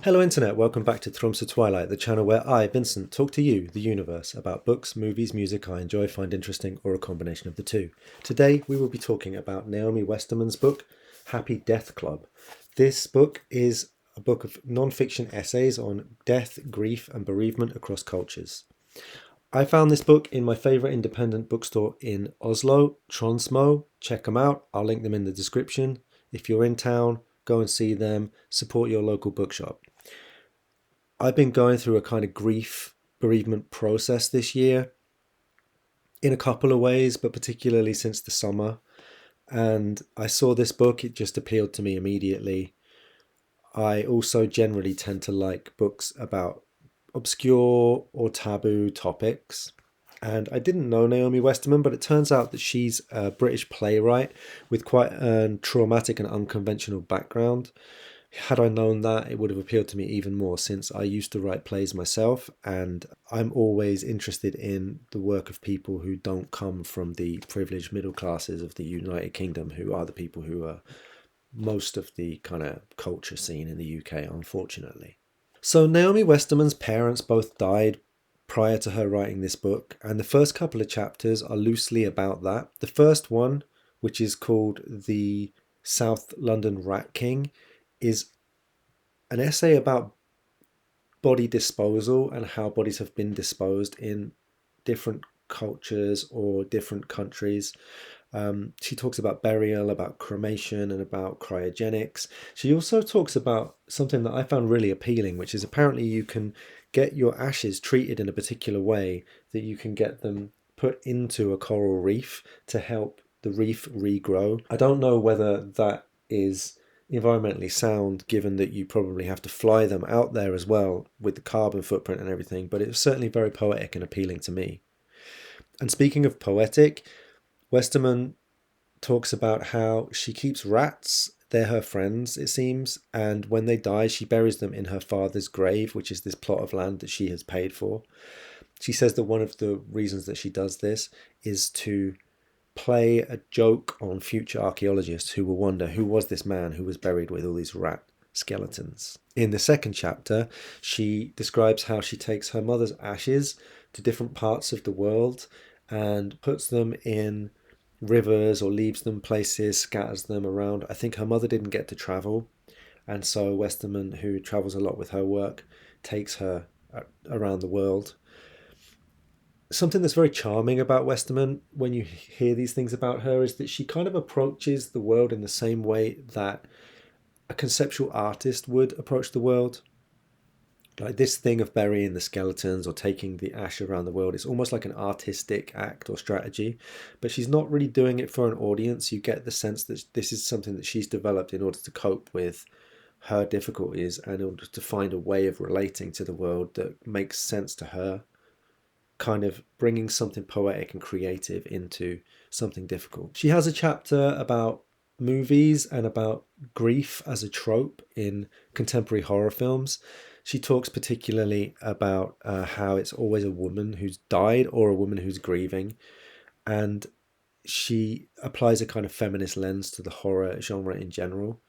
Hello Internet, welcome back to Tromsø Twilight, the channel where I, Vincent, talk to you, the universe, about books, movies, music I enjoy, find interesting, or a combination of the two. Today we will be talking about Naomi Westerman's book, Happy Death Club. This book is a book of non-fiction essays on death, grief, and bereavement across cultures. I found this book in my favourite independent bookstore in Oslo, Tronsmo. Check them out, I'll link them in the description. If you're in town, go and see them, support your local bookshop. I've been going through a kind of grief bereavement process this year in a couple of ways, but particularly since the summer. And I saw this book, it just appealed to me immediately. I also generally tend to like books about obscure or taboo topics. And I didn't know Naomi Westerman, but it turns out that she's a British playwright with quite a traumatic and unconventional background. Had I known that, it would have appealed to me even more, since I used to write plays myself, and I'm always interested in the work of people who don't come from the privileged middle classes of the United Kingdom, who are the people who are most of the kind of culture scene in the UK, unfortunately. So Naomi Westerman's parents both died prior to her writing this book, and the first couple of chapters are loosely about that. The first one, which is called The South London Rat King, is an essay about body disposal and how bodies have been disposed in different cultures or different countries. She talks about burial, about cremation, and about cryogenics. She also talks about something that I found really appealing, which is apparently you can get your ashes treated in a particular way that you can get them put into a coral reef to help the reef regrow. I don't know whether that is environmentally sound, given that you probably have to fly them out there as well with the carbon footprint and everything, but it was certainly very poetic and appealing to me. And speaking of poetic, Westerman talks about how she keeps rats. They're her friends, it seems, and when they die, she buries them in her father's grave, which is this plot of land that she has paid for. She says that one of the reasons that she does this is to play a joke on future archaeologists who will wonder, who was this man who was buried with all these rat skeletons? In the second chapter, she describes how she takes her mother's ashes to different parts of the world and puts them in rivers or leaves them places, scatters them around. I think her mother didn't get to travel, and so Westerman, who travels a lot with her work, takes her around the world. Something that's very charming about Westerman when you hear these things about her is that she kind of approaches the world in the same way that a conceptual artist would approach the world. Like this thing of burying the skeletons or taking the ash around the world, it's almost like an artistic act or strategy, but she's not really doing it for an audience. You get the sense that this is something that she's developed in order to cope with her difficulties and in order to find a way of relating to the world that makes sense to her, kind of bringing something poetic and creative into something difficult. She has a chapter about movies and about grief as a trope in contemporary horror films. She talks particularly about how it's always a woman who's died or a woman who's grieving, and she applies a kind of feminist lens to the horror genre in general.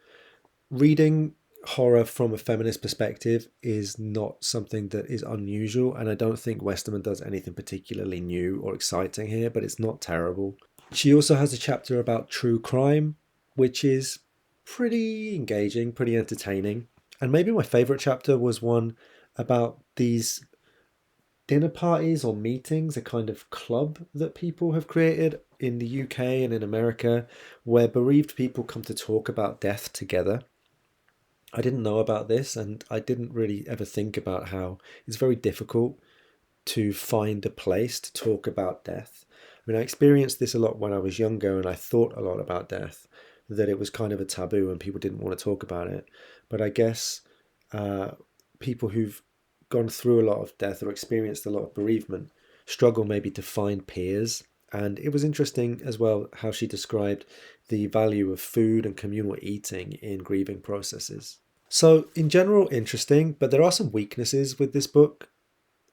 Reading horror from a feminist perspective is not something that is unusual, and I don't think Westerman does anything particularly new or exciting here, but it's not terrible. She also has a chapter about true crime, which is pretty engaging, pretty entertaining. And maybe my favorite chapter was one about these dinner parties or meetings, a kind of club that people have created in the UK and in America, where bereaved people come to talk about death together. I didn't know about this, and I didn't really ever think about how it's very difficult to find a place to talk about death. I mean, I experienced this a lot when I was younger, and I thought a lot about death, that it was kind of a taboo and people didn't want to talk about it. But I guess people who've gone through a lot of death or experienced a lot of bereavement struggle maybe to find peers. And it was interesting as well how she described the value of food and communal eating in grieving processes. So, in general, interesting, but there are some weaknesses with this book.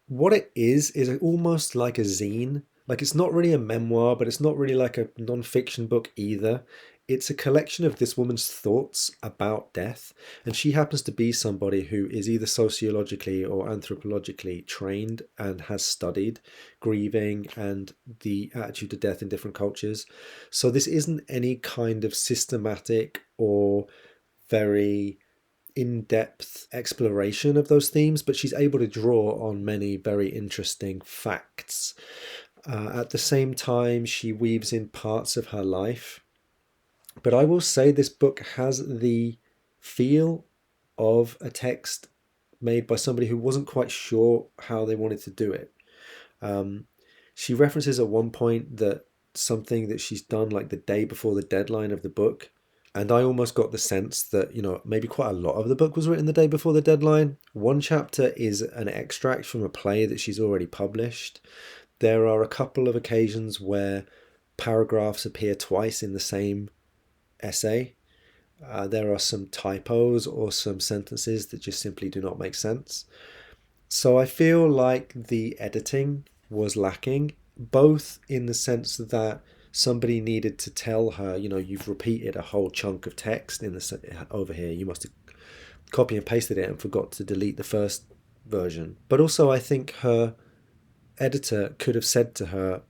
What it is almost like a zine. Like, it's not really a memoir, but it's not really like a non-fiction book either. it's a collection of this woman's thoughts about death, and she happens to be somebody who is either sociologically or anthropologically trained and has studied grieving and the attitude to death in different cultures. So this isn't any kind of systematic or very in-depth exploration of those themes, but she's able to draw on many very interesting facts. At the same time, she weaves in parts of her life. But I will say this book has the feel of a text made by somebody who wasn't quite sure how they wanted to do it. Um, she references at one point that something that she's done like the day before the deadline of the book. And I almost got the sense that, maybe quite a lot of the book was written the day before the deadline. One chapter is an extract from a play that she's already published. There are a couple of occasions where paragraphs appear twice in the same essay. There are some typos or some sentences that just simply do not make sense. So I feel like the editing was lacking, both in the sense that somebody needed to tell her, you've repeated a whole chunk of text in the over here. You must have copy and pasted it and forgot to delete the first version. But also, I think her editor could have said to her,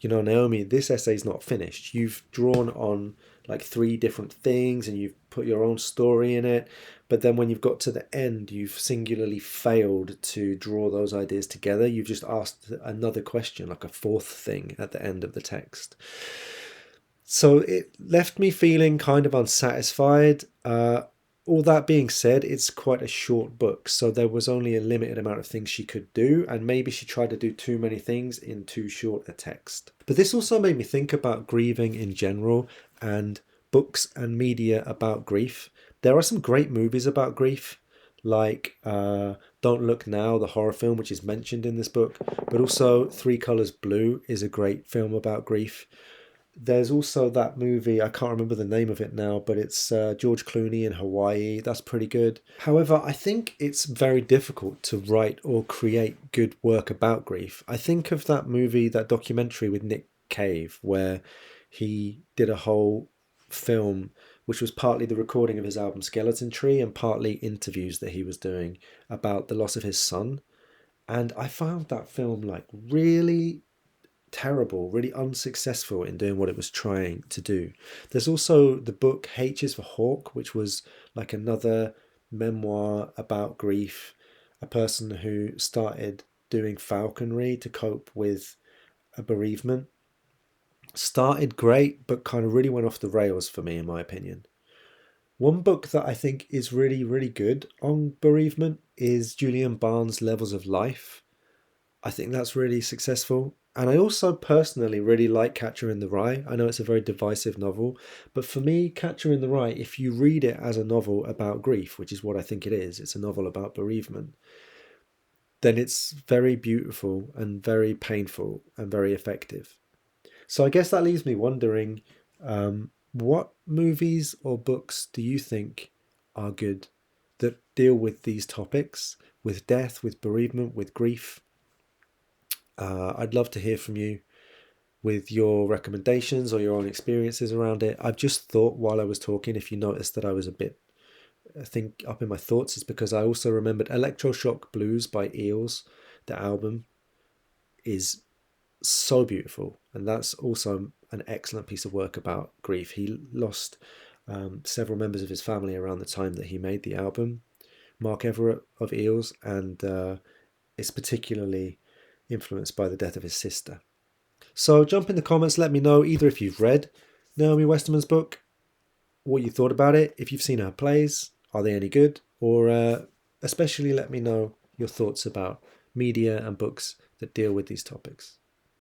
Naomi, this essay's not finished. You've drawn on like 3 different things and you've put your own story in it. But then when you've got to the end, you've singularly failed to draw those ideas together. You've just asked another question, like a 4th thing at the end of the text. So it left me feeling kind of unsatisfied. All that being said, it's quite a short book, so there was only a limited amount of things she could do, and maybe she tried to do too many things in too short a text. But this also made me think about grieving in general and books and media about grief. There are some great movies about grief, like Don't Look Now, the horror film, which is mentioned in this book, but also Three Colors Blue is a great film about grief. There's also that movie, I can't remember the name of it now, but it's George Clooney in Hawaii. That's pretty good. However, I think it's very difficult to write or create good work about grief. I think of that movie, that documentary with Nick Cave, where he did a whole film which was partly the recording of his album Skeleton Tree and partly interviews that he was doing about the loss of his son. And I found that film like really terrible, really unsuccessful in doing what it was trying to do. There's also the book H is for Hawk, which was like another memoir about grief, a person who started doing falconry to cope with a bereavement. Started great, but kind of really went off the rails for me, in my opinion. One book that I think is really, really good on bereavement is Julian Barnes' Levels of Life. I think that's really successful. And I also personally really like Catcher in the Rye. I know it's a very divisive novel, but for me, Catcher in the Rye, if you read it as a novel about grief, which is what I think it is, it's a novel about bereavement, then it's very beautiful and very painful and very effective. So I guess that leaves me wondering, what movies or books do you think are good that deal with these topics, with death, with bereavement, with grief? I'd love to hear from you with your recommendations or your own experiences around it. I've just thought while I was talking, if you noticed that I was a bit, I think, up in my thoughts, it's because I also remembered Electroshock Blues by Eels. The album is so beautiful, and that's also an excellent piece of work about grief. He lost several members of his family around the time that he made the album, Mark Everett of Eels, and it's particularly influenced by the death of his sister. So jump in the comments, let me know either if you've read Naomi Westerman's book, what you thought about it, if you've seen her plays, are they any good, or especially let me know your thoughts about media and books that deal with these topics.